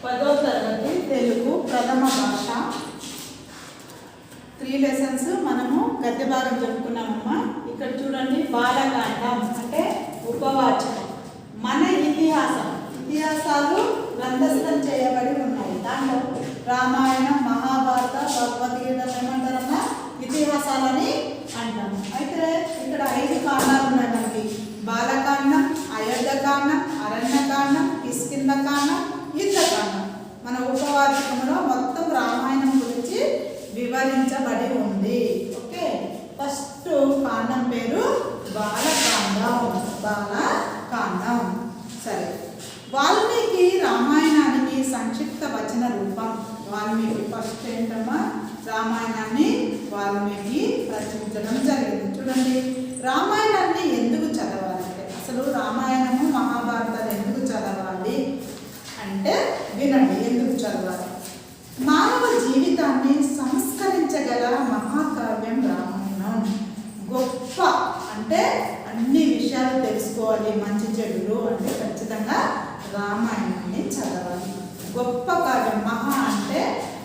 10వ తరగతి తెలుగు ప్రథమ భాష 3 లెసన్స్ మనము గద్య భాగం చెప్పుకున్నామమ్మా. ఇక్కడ చూడండి, బాలకాండం అంటే ఉపవాచకం. మన ఇతిహాసాలు గ్రంథస్థం చేయబడి ఉన్నాయి. దాంట్లో రామాయణం, మహాభారత, భగవద్గీత ఏమంటారమ్మా? ఇతిహాసాలని అంటాము. అయితే ఇక్కడ 5 కాండాలు ఉన్నాయి మనకి. బాలకాండం, అయోధ్యకాండం, అరణ్యకాండం, కిష్కింధకాండం, యుద్ధకాండం. మన ఉపవాచకంలో మొత్తం రామాయణం గురించి వివరించబడి ఉంది. ఓకే, ఫస్ట్ కాండం పేరు బాలకాండం. సరే, వాల్మీకి రామాయణానికి సంక్షిప్త వచన రూపం. వాల్మీకి ఫస్ట్ ఏంటమ్మా? రామాయణాన్ని వాల్మీకి రచించడం జరిగింది. చూడండి, రామాయణాన్ని ఎందుకు చదవాలంటే, అసలు రామాయణము మహాభారతాలు ఎందుకు చదవాలి అంటే వినండి ఎందుకు చదవాలి. మానవ జీవితాన్ని సంస్కరించగల మహాకావ్యం రామాయణం. గొప్ప అంటే అన్ని విషయాలు తెలుసుకోవాలి, మంచి చెడులు అంటే ఖచ్చితంగా రామాయణాన్ని చదవాలి. గొప్ప కావ్యం, మహా అంటే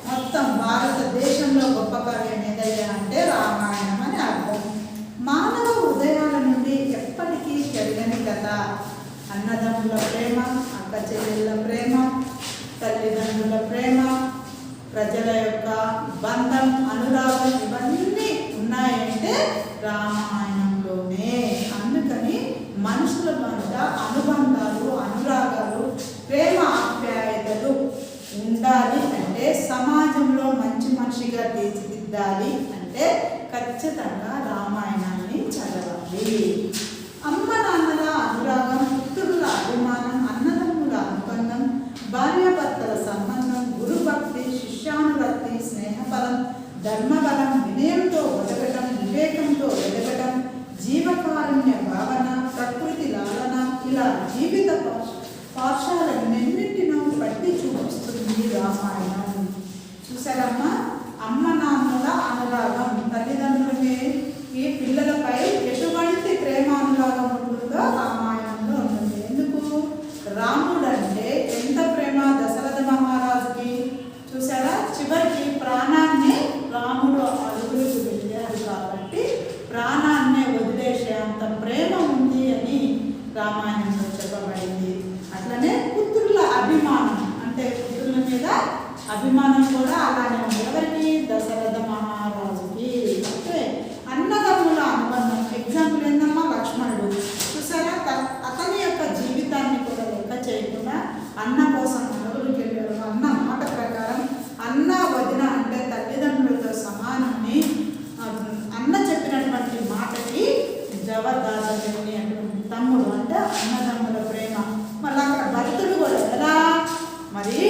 మొత్తం భారతదేశంలో గొప్ప కావ్యం ఏదైనా అంటే రామాయణం అని అర్థం. మానవ హృదయాల నుండి ఎప్పటికీ చెల్లని కథ. అన్నదమ్ముల ప్రేమ, అక్క చెల్లెళ్ళ ప్రేమ, తల్లిదండ్రుల ప్రేమ, ప్రజల యొక్క బంధం, అనురాగం ఇవన్నీ ఉన్నాయంటే రామాయణంలోనే. అందుకని మనుషుల మధ్య అనుబంధాలు, అనురాగాలు, ప్రేమ, ఆప్యాయతలు ఉండాలి అంటే, సమాజంలో మంచి మనిషిగా తీర్చిదిద్దాలి అంటే ఖచ్చితంగా రామాయణాన్ని చదవాలి. అమ్మ నాన్నల అనురాగం, పుత్రుల అభిమానం, అన్నదమ్ముల అనుబంధం, భార్యాభర్తల సంబంధం, గురుభక్తి, శిష్యానురక్తి, స్నేహబలం, ధర్మబలం, వినయంతో ఒదగటం, వివేకంతో ఎదగటం, జీవకారుణ్య భావన, ప్రకృతి లాలన, ఇలా జీవిత పాఠశాలన్నింటినూ పట్టి చూపిస్తుంది రామాయణం. చూసారమ్మా, అమ్మ నాన్నల అనురాగం, తల్లిదండ్రులకి ఈ పిల్లలపై ఎటువంటి ప్రేమ అనురాగం ఉంటుందో రామాయణంలో ఉంటుంది. ఎందుకు? రాముడు అంటే ఎంత ప్రేమ దశరథ మహారాజుకి. చూసారా, చివరికి ప్రాణాన్ని రాముడు అడుగులకు వెళ్ళారు కాబట్టి ప్రాణాన్నే వదిలేసే అంత ప్రేమ ఉంది అని రామాయణంలో చెప్పబడింది. అట్లనే పుత్రుల అభిమానం అంటే పుత్రుల మీద అభిమానం కూడా అలానే ఉంది. ఎవరికి? దశరథ మహారాజుకి. ఓకే, అన్నదమ్ముల అనుబంధం, ఎగ్జాంపుల్ ఏందమ్మా? లక్ష్మణుడు. చూసారా, అతని యొక్క జీవితాన్ని కూడా లెక్క చేయకుండా అన్న కోసం అడవులకు వెళ్ళారు. అన్న మాట ప్రకారం అన్న వదిన అంటే తల్లిదండ్రులతో సమానాన్ని అన్న చెప్పినటువంటి మాటకి జవదాదని అటువంటి తమ్ముడు అంటే అన్నదమ్ముల ప్రేమ. మళ్ళీ అక్కడ భరతుడు కూడా ఎలా మరి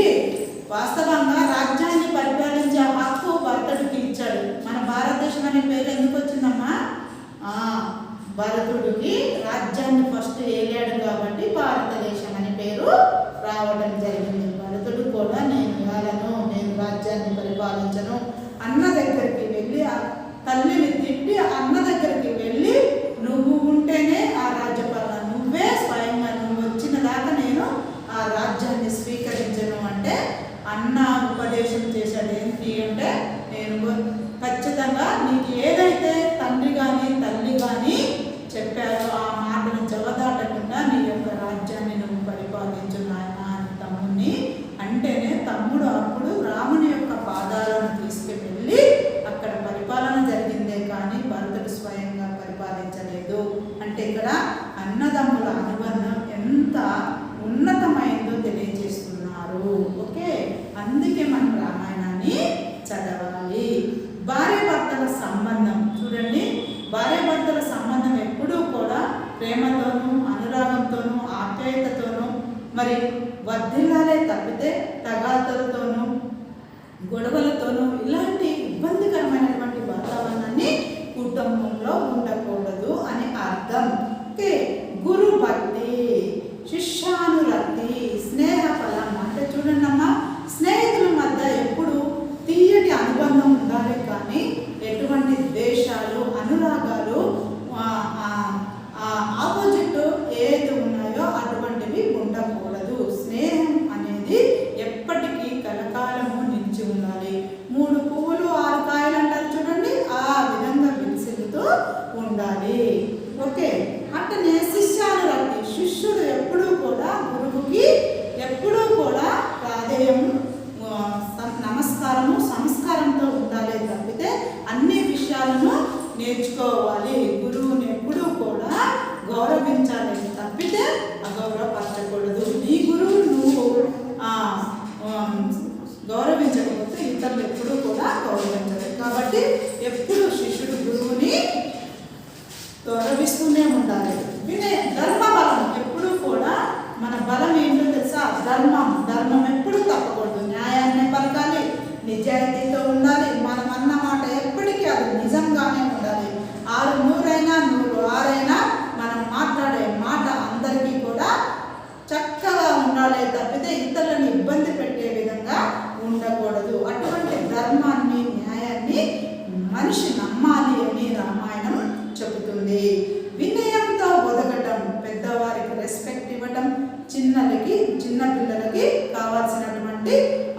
వాస్తవంగా రాజ్యాన్ని పరిపాలించే హక్కు భరతుడికి ఇచ్చాడు. మన భారతదేశం అనే పేరు ఎందుకు వచ్చిందమ్మా? భరతుడికి రాజ్యాన్ని ఫస్ట్ ఏలాడు కాబట్టి భారతదేశం అనే పేరు రావడం జరిగింది. భరతుడు కూడా నేను ఏలను, నేను రాజ్యాన్ని పరిపాలించను అన్న దగ్గరికి వెళ్ళి, తల్లిని తిట్టి అన్న దగ్గరికి వెళ్ళి, నువ్వు ఉంటేనే ఆ రాజ్యపాలన, నువ్వే స్వయంగా నువ్వు వచ్చిన దాకా నేను ఆ రాజ్యాన్ని స్వీకరించను అంటే అన్న ఉపదేశం చేశాడు. ఏంటి అంటే, నేను ఖచ్చితంగా నీకు ఏదైతే తండ్రి కానీ తల్లి కానీ చెప్పారో ఆ మాటను జవదాటకుండా నీ యొక్క రాజ్యాన్ని నువ్వు పరిపాలించు నాయన అని తమ్ముడిని అంటేనే తమ్ముడు అప్పుడు రాముని యొక్క పాదాలను తీసుకువెళ్ళి అక్కడ పరిపాలన జరిగిందే కానీ భరతుడు స్వయంగా పరిపాలించలేదు. అంటే ఇక్కడ అన్నదమ్ముల అనుబంధం ఎంత ఉన్నతమైందో తెలియజేస్తున్నారు. ఓకే, అందుకే మనం రామాయణాన్ని చదవాలి. భార్యాభర్తల సంబంధం చూడండి, భార్యాభర్తల సంబంధం ఎప్పుడూ కూడా ప్రేమతోనూ, అనురాగంతోనూ, ఆప్యాయతతోనూ మరి వర్ధిల్లాలే తప్పితే తగాదలతోనూ, గొడవలతోనూ ఇలాంటి ఇబ్బందికరమైనటువంటి వాతావరణాన్ని కుటుంబంలో ఉండకూడదు అని అర్థం. ఓకే, గురు భక్తి, శిష్యానురక్తి, స్నేహ ఫలం అంటే చూడండి అమ్మా, స్నేహితుల మధ్య ఎప్పుడు తీయటి అనుబంధం ఉండాలి కానీ ఎటువంటి ద్వేషాలు, అనురాగాలు, ఆపోజిట్ ఏది ఉన్నాయో అటువంటివి ఉండకూడదు. స్నేహం అనేది ఎప్పటి నీ గురువు నువ్వు గౌరవించకపోతే ఇతరులు ఎప్పుడూ కూడా గౌరవించలేదు. కాబట్టి ఎప్పుడు శిష్యుడు గురువుని గౌరవిస్తూనే ఉండాలి. ధర్మ బలం ఎప్పుడు కూడా మన బలం ఏంటో తెలుసా? ధర్మం ఎప్పుడు తప్పకూడదు. న్యాయాన్ని పలకాలి, నిజాయితీతో ఉండాలి. మనం అన్న మాట ఎప్పటికీ అది నిజంగానే ఉండాలి. 100 100 మనం మాట్లాడే మాట అందరికీ కూడా చక్కగా ఉండాలి తప్పితే ఇతరులను ఇబ్బంది పెట్టే విధంగా ఉండకూడదు. అటువంటి ధర్మాన్ని, న్యాయాన్ని మనిషి నమ్మాలి అని రామాయణం చెబుతుంది. వినయంతో ఒదగటం, పెద్దవారికి రెస్పెక్ట్ ఇవ్వటం, చిన్న పిల్లలకి కావాల్సినటువంటి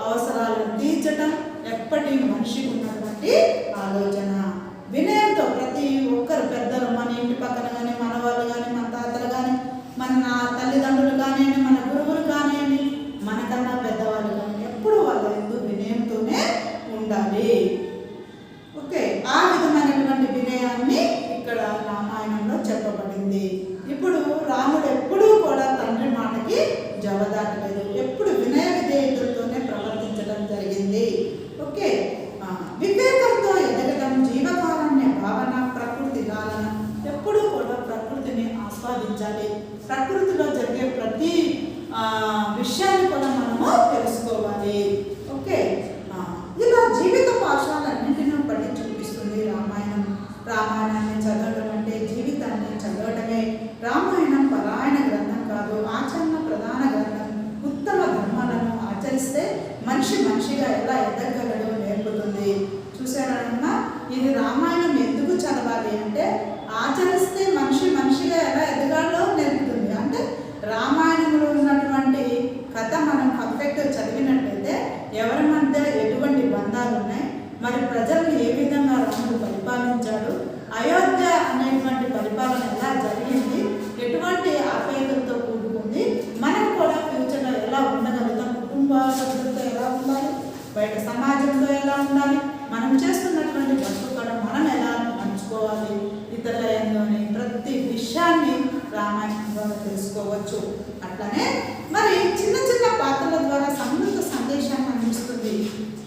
అవసరాలను తీర్చటం ఎప్పటి మనిషికి ఉన్నటువంటి ఆలోచన. వినయంతో ప్రతి ఒక్కరు పెద్దలు, మన ఇంటి పక్కన కానీ, మన వాళ్ళు కానీ, మన తాతలు కానీ, మన తల్లిదండ్రులు కానివ్వండి, మన గురువులు కానివ్వండి, మనకన్నా పెద్దవాళ్ళు కానీ ఎప్పుడు వాళ్ళ ఎందుకు వినయంతోనే ఉండాలి. ఓకే, ఆ విధమైనటువంటి వినయాన్ని ఇక్కడ రామాయణంలో చెప్పబడింది. ఇప్పుడు రాముడు ఎప్పుడూ కూడా తండ్రి మాటకి జవదాటలేదు. ఎప్పుడు వినయ విధేయతలతోనే ప్రవర్తించడం జరిగింది. ఓకే, వివేకంతో ఎదగడం, జీవకారుణ్య భావన, ప్రకృతి లాలన, ఎప్పుడూ కూడా ప్రకృతిని ఆస్వాదించాలి. ప్రకృతిలో జరిగే ప్రతి విషయాన్ని కూడా మనము తెలుసుకోవాలి. ఓకే, ఇలా జీవిత పాఠాలన్నింటినీ పట్టి చూపిస్తుంది రామాయణం. రామాయణాన్ని చదవడం అంటే జీవితాన్ని చదవడమే. రామాయణం పరాయణ గ్రంథం కాదు, ఆచరణ ప్రధాన గ్రంథం. ఉత్తమ ధర్మాలను ఆచరిస్తే మనిషిగా ఎలా ఎదగలడో నేర్పుతుంది. చూసారన్నా, ఇది రామాయణం ఎందుకు చదవాలి అంటే ఆచరిస్తే మనిషిగా ఎలా ఎదగాలో నేర్పుతుంది. అంటే రామాయణంలో ఉన్నటువంటి కథ మనం పర్ఫెక్ట్గా చదివినట్లయితే ఎవరి మధ్య ఎటువంటి బంధాలు ఉన్నాయి, మరి ప్రజల్ని ఏ విధంగా రాముడు పరిపాలించాడు, అయోధ్య అనేటువంటి పరిపాలన ఎలా జరిగింది, ఎటువంటి ఆప్యాయతలతో కూడుకుంది, మనం కూడా ఫ్యూచర్లో ఎలా ఉండగలుగుతాం, కుటుంబ సభ్యులతో ఎలా ఉండాలి, బయట సమాజంలో ఎలా ఉండాలి, మనం చేస్తున్నటువంటి బతుకు కూడా మనం ఎలా పంచుకోవాలి ఇతరుల ఎందుని ప్రతి విషయాన్ని రామాయణం ద్వారా తెలుసుకోవచ్చు. అట్లనే మరి చిన్న పాత్రల ద్వారా సమృద్ధ సందేశాన్ని అందిస్తుంది.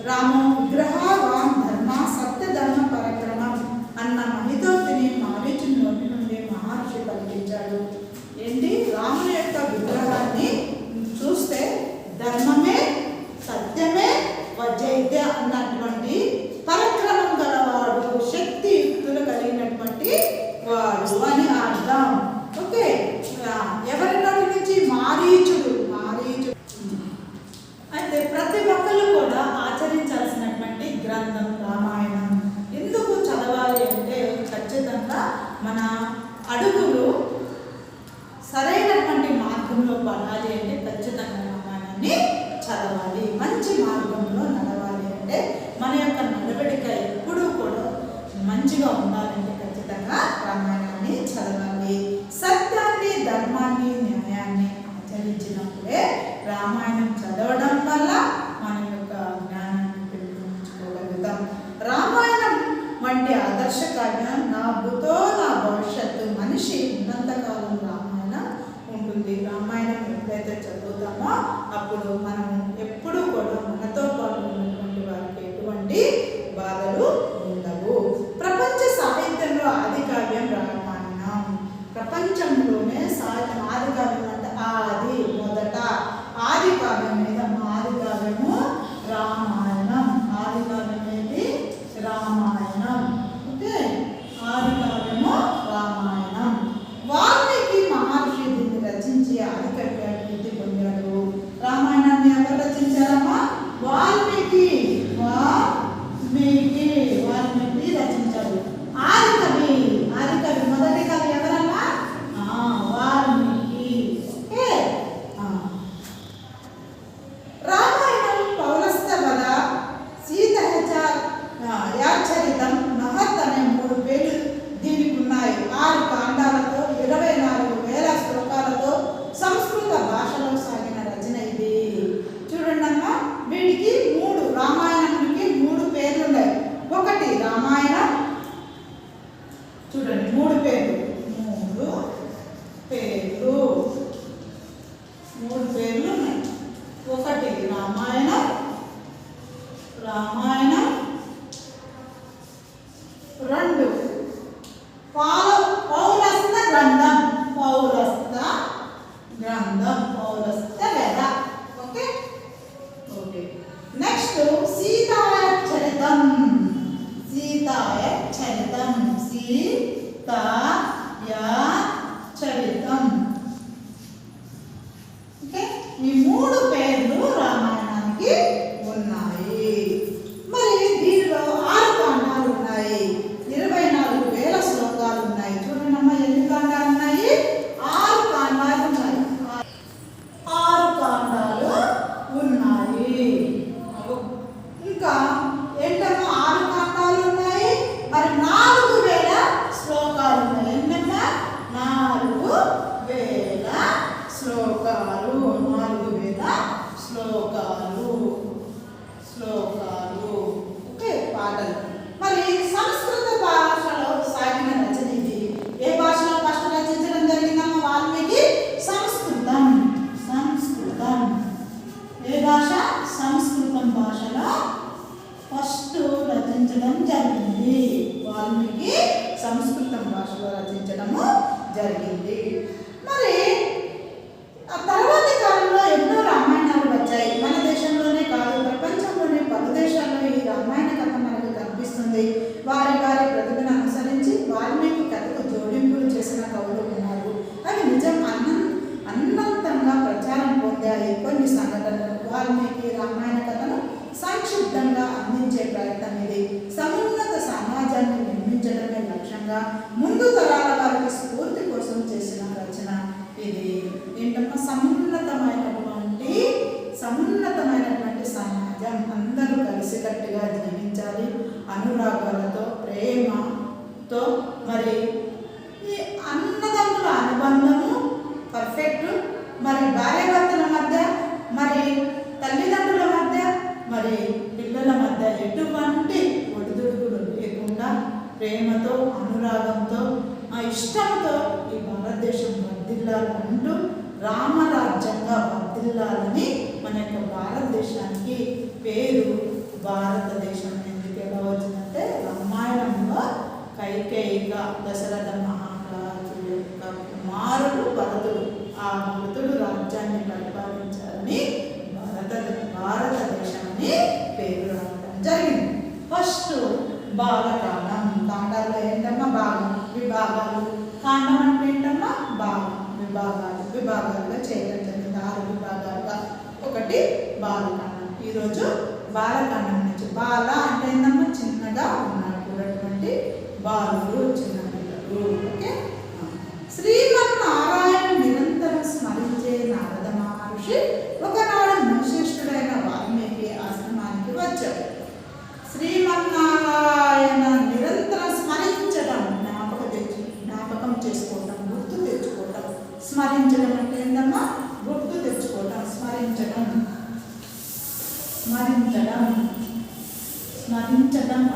రామో విగ్రహవాన్ ధర్మ సత్య ధర్మ పరక్రమం అన్న మహితోక్తిని మారీచుని నోటి నుండి మహర్షి పలికించాడు. ఏంటి? రాముని యొక్క విగ్రహాన్ని చూస్తే ధర్మమే, సత్యమే, వజైద్య అన్నటువంటి పరక్రమం గలవాడు, శక్తియుక్తులు కలిగినటువంటి వాడు అని అర్థం. ఓకే, ఎవరి నోటి నుంచి? మారీచుడు. అయితే ప్రతి ఒక్కరు కూడా ఆచరించాల్సినటువంటి గ్రంథం రామాయణం. ఎందుకు చదవాలి అంటే ఖచ్చితంగా మన అడుగులు సరైనటువంటి మార్గంలో పడాలి అంటే ఖచ్చితంగా రామాయణాన్ని చదవాలి. మంచి మార్గంలో నడవాలి అంటే మన యొక్క నడవడిక ఎప్పుడూ కూడా మంచిగా ఉండాలంటే ఖచ్చితంగా రామాయణాన్ని చదవాలి. సత్యాన్ని, ధర్మాన్ని, న్యాయాన్ని ఆచరించినప్పుడే రామాయణం చదవడం వల్ల మన యొక్క జ్ఞానాన్ని పెంపొందించుకోగలుగుతాం. రామాయణం వంటి ఆదర్శ కావ్యం నా భవిష్యత్తు. మనిషి ఉన్నంతకాలం రామాయణం ఉంటుంది. రామాయణం ఎప్పుడైతే చదువుతామో అప్పుడు మనం ఎప్పుడూ కూడా మనతో పాటు ఉన్నటువంటి వారికి ఎటువంటి బాధలు ఉండవు. ప్రపంచ సాహిత్యంలో ఆది కావ్యం రామాయణం. ప్రపంచంలోనే సాహిత్యం ఆది కావ్యం అంటే ఆది, మొదట ఆది కావ్యం మీద ఆది కావ్యము రామాయణం. ఆది కావ్యం ఏంటి? రామాయణం. ఓకే, ఆది కావ్యము రామాయణం. వాల్మీకి మహర్షి దీన్ని రచించి ఆది కృతి పొందాడు. రామాయణాన్ని ఎవరు రచించారమ్మా? వాల్మీకి రచించాడు. ఆది కవి మొదటి కవి ఎవరమ్మా? వాల్మీకి. ఓకే, రామాయణం పౌరస్త్య వద, సీతహచ యాచరితం, మహత్ అనే 3 పేర్లు దీనికి ఉన్నాయి. 6 కాండాలతో 24,000 శ్లోకాలతో సంస్కృత భాషలో సాగిన రచన ఇది. చూడండి అమ్మా, వీటికి 3 రామాయణానికి 3 పేర్లు ఉన్నాయి. ఒకటి రామాయణం, చూడండి 3 పేర్లు రామాయణం రామాయణం 2 పౌరస్త గ్రంథం పౌరస్త వేద. Okay okay. నెక్స్ట్ సీతాయ చరితం సీతాయ చరితం ఓకే. ఈ 3 పేర్లు రామాయణానికి ఉన్నాయి. మరి దీనిలో 6 కాండాలు ఉన్నాయి, 24,000 శ్లోకాలు ఉన్నాయి. చూడండి అమ్మ, ఎన్ని కాండాలు ఉన్నాయి? 6 కాండాలు ఉన్నాయి. 6 కాండాలు ఉన్నాయి. ఇంకా ఏంటమ్మా 6 కాండాలు ఉన్నాయి, మరి 4,000 శ్లోకాలు ఉన్నాయి. ఏంటమ్మా 4,000 శ్లోకాలు 4,000 శ్లోకాలు. ఓకే, పాటలు. మరి సంస్కృత భాషలో సాగిన రచన ఇది. ఏ భాషలో ఫస్ట్ రచించడం జరిగిందమ్మా? వాల్మీకి సంస్కృతం. ఏ భాష? సంస్కృతం భాషలో ఫస్ట్ రచించడం జరిగింది. వాల్మీకి సంస్కృతం భాషలో రచించడము జరిగింది. మరి ఆ తర్వాతి కాలంలో ఎన్నో రామాయణాలు వచ్చాయి. మన దేశంలోనే కాదు, ప్రపంచంలోనే పలు దేశాల్లో ఈ రామాయణ కథ మనకు కనిపిస్తుంది. వారి ప్రతిభను అనుసరించి వాల్మీకి కథకు జోడింపులు చేసిన కవులు ఉన్నారు. అవి నిజం అన్నంతంగా ప్రచారం పొందాయి. కొన్ని సంఘటనలు వాల్మీకి రామాయణ కథను సంక్షిప్తంగా అందించే ప్రయత్నం ఇది. సమున్నత సమాజాన్ని నిర్మించడమే లక్ష్యంగా ముందు తరాల వారికి స్ఫూర్తి కోసం చేసిన రచన ఇది. ఏంటమ్మా? సమున్నతమైనటువంటి సమాజం, అందరూ కలిసికట్టుగా జీవించాలి, అనురాగాలతో ప్రేమతో. మరి ఈ అన్నదమ్ముల అనుబంధము పర్ఫెక్ట్. మరి భార్యాభర్తల మధ్య, మరి తల్లిదండ్రుల మధ్య, మరి పిల్లల మధ్య ఎటువంటి ఒడిదుడుకులు లేకుండా ప్రేమతో, అనురాగంతో, ఆ ఇష్టంతో ఈ భారతదేశం వర్ధిల్లాలంటూ రామరాజ్యంగా వర్ధిల్లాలని మన యొక్క భారతదేశానికి పేరు భారతదేశం ఎందుకు ఎలా వచ్చిందంటే రామాయణంలో కైకేయిగా దశరథ మహారాజు యొక్క కుమారుడు భరతుడు, ఆ భరతుడు రాజ్యాన్ని పరిపాలించాలని భారతదేశాన్ని పేరు రావడం జరిగింది. ఫస్ట్ బాలకాండం. కాండాల్లో ఏంటమ్మా? భాగం, విభాగాలు. కాండం అంటే ఏంటమ్మా? భాగం, విభాగాలుగా చేయడం జరిగింది. 6 విభాగాలుగా. ఒకటి బాలకాండం. ఈరోజు బాలకాండం నుంచి. బాల అంటే ఏంటమ్మా? చిన్నగా ఉన్నటువంటి బాలుడు, చిన్న పిల్లలు. ఓకే. శ్రీమన్నారాయణ నిరంతరం స్మరించే నారద మహర్షి ఒకనాడు మునిశ్రేష్ఠుడైన వాల్మీకి ఆశ్రమానికి వచ్చాడు. శ్రీమన్నారాయణ నిరంతరం స్మరించడం, జ్ఞాపకం చేసుకోవటం, గుర్తు తెచ్చుకోవటం. స్మరించడం అంటే ఏంటమ్మా? గుర్తు తెచ్చుకోవటం. స్మరించడం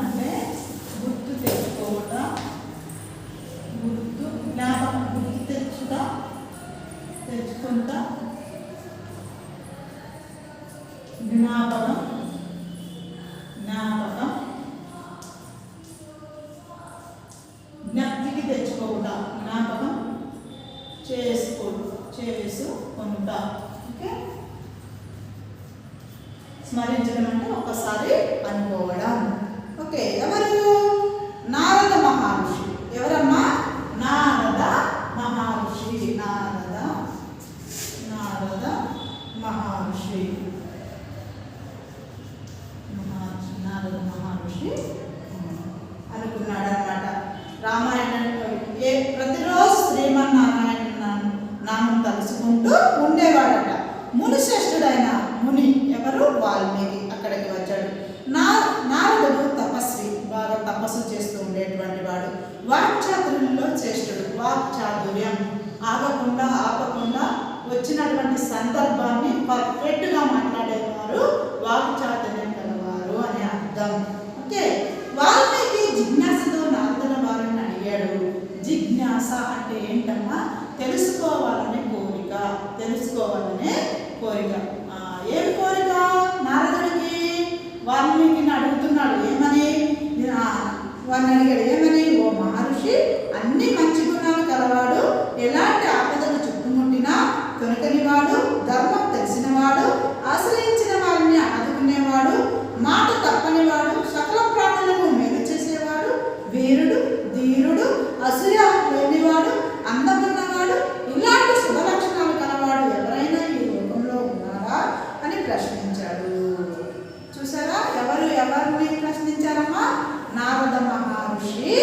అంటే గుర్తు తెచ్చుకోవటం, జ్ఞాపకం, గుర్తు తెచ్చుకుంటా, జ్ఞాపకం, జ్ఞప్తికి తెచ్చుకోవటం, జ్ఞాపకం చేసుకుంటా. ఓకే. స్మరించడం అంటే ఒకసారి అనుకోవడం. ఓకే. ఎవరు? నారద మహర్షి. ఎవరమ్మా? నారద మహర్షి. నారద మహర్షి అనుకున్నాడు అన్నమాట. రామాయణం ప్రతిరోజు శ్రీమన్నారాయణ నామం తలుసుకుంటూ ఉండేవాడట. మునిశ్రేష్ఠుడైన ముని ఎవరు? వాల్మీకి అక్కడికి వచ్చాడు. నారదుడు తపస్వి, బాగా తపస్సు చేస్తూ ఉండేటువంటి వాడు. వాక్చాతుర్యంలో శ్రేష్ఠుడు. వాక్చాతుర్యం ఆపకుండా వచ్చినటువంటి సందర్భాన్ని పర్ఫెక్ట్గా మాట్లాడేవారు వాక్చాతుర్యం గలవారు అని అర్థం. ఓకే. వాల్మీకి జిజ్ఞాసతో నారదుల వారిని అడిగాడు. జిజ్ఞాస అంటే ఏంటమ్మా? తెలుసుకోవాలనే కోరిక. ఏం కోరిక? వారిని అడిగాడు, ఏమని? ఓ మహర్షి, అన్ని మంచి గుణాలు కలవాడు, ఎలాంటి ఆపదలు చుట్టుముట్టినా తొనకనివాడు, ధర్మం తెలిసినవాడు, ఆశ్రయించిన వారిని ఆదుకునేవాడు, మాట తప్పనివాడు, సకల ప్రాణులకు మేలు చేసేవాడు, వీరుడు, ధీరుడు, అసూయ లేనివాడు, అందమున్నవాడు, ఇలాంటి శుభ లక్షణాలు కలవాడు ఎవరైనా ఈ లోకంలో ఉన్నారా అని ప్రశ్నించాడు. చూసారా, ఎవరిని ప్రశ్నించారమ్మా? నారద మహర్షి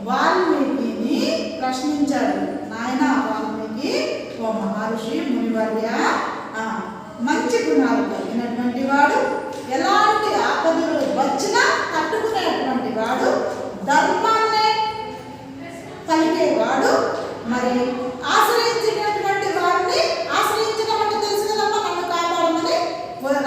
వాల్మీకిని ప్రశ్నించాడు. నాయన వాల్మీకి, ఓ మహర్షి మునివర్య, మంచి గుణాలు కలిగినటువంటి వాడు, ఎలాంటి ఆపదలు వచ్చినా తట్టుకునేటువంటి వాడు, ధర్మాన్ని కలిగేవాడు, మరి ఆశ్రయించినటువంటి వారిని, ఆశ్రయించడం అంటే తెలుసు కదమ్మా, నన్ను కాపాడమని